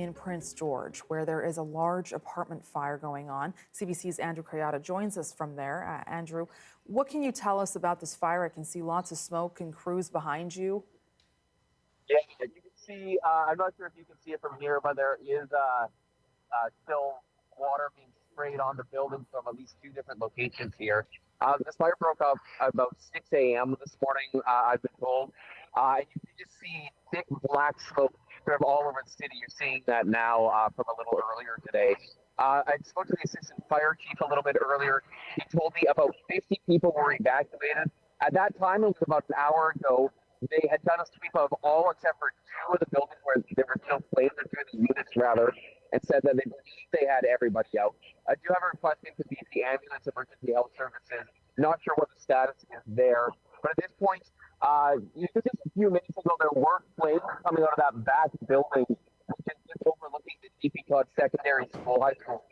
in Prince George, where there is a large apartment fire going on. CBC's Andrew Kurjata joins us from there. Andrew, what can you tell us about this fire? I can see lots of smoke and crews behind you. Yeah, you can see, I'm not sure if you can see it from here, but there is still water being sprayed on the building from at least two different locations here. This fire broke up about 6 a.m. this morning, I've been told. You can just see thick black smoke sort of all over the city. You're seeing that now from a little earlier today. I spoke to the assistant fire chief a little bit earlier. He told me about 50 people were evacuated. At that time, it was about an hour ago. They had done a sweep of all except for two of the buildings where there were still flames, or two of the units rather, and said that they believed they had everybody out. I do have a request into BC Ambulance Emergency Health Services. Not sure what the status is there, but at this point, just a few minutes ago, there were flames coming out of that back building, which is just overlooking the DP Todd Secondary School, high school.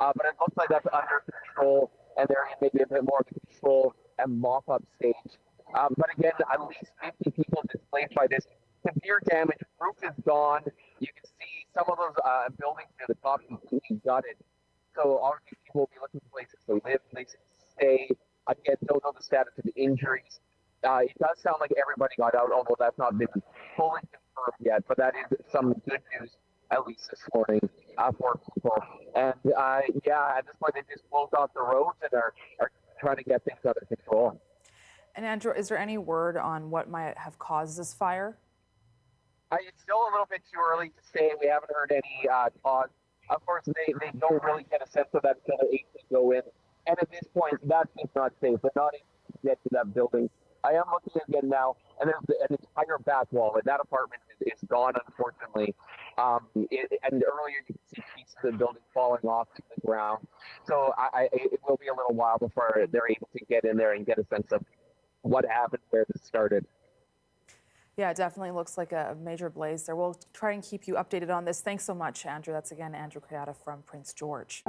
But it looks like that's under control, and there is maybe a bit more of a control and mop-up stage. But again, at least 50 people displaced by this severe damage. Roof is gone. You can see some of those buildings near the top completely gutted. So obviously people will be looking for places to live, places to stay. Again, don't know the status of the injuries. It does sound like everybody got out, although that's not been fully confirmed yet. But that is some good news, at least this morning, for people. And yeah, at this point, they just closed off the roads and are trying to get things under control. And Andrew, is there any word on what might have caused this fire? It's still a little bit too early to say. We haven't heard any cause. Of course, they don't really get a sense of that until they're able to go in. And at this point, that seems not safe. They're not able to get to that building. I am looking again now, and there's an entire back wall. And that apartment is gone, unfortunately. And earlier, you can see pieces of the building falling off to the ground. So it will be a little while before they're able to get in there and get a sense of what happened, where this started. Yeah, it definitely looks like a major blaze there. We'll try and keep you updated on this. Thanks so much, Andrew. That's again Andrew Kurjata from Prince George.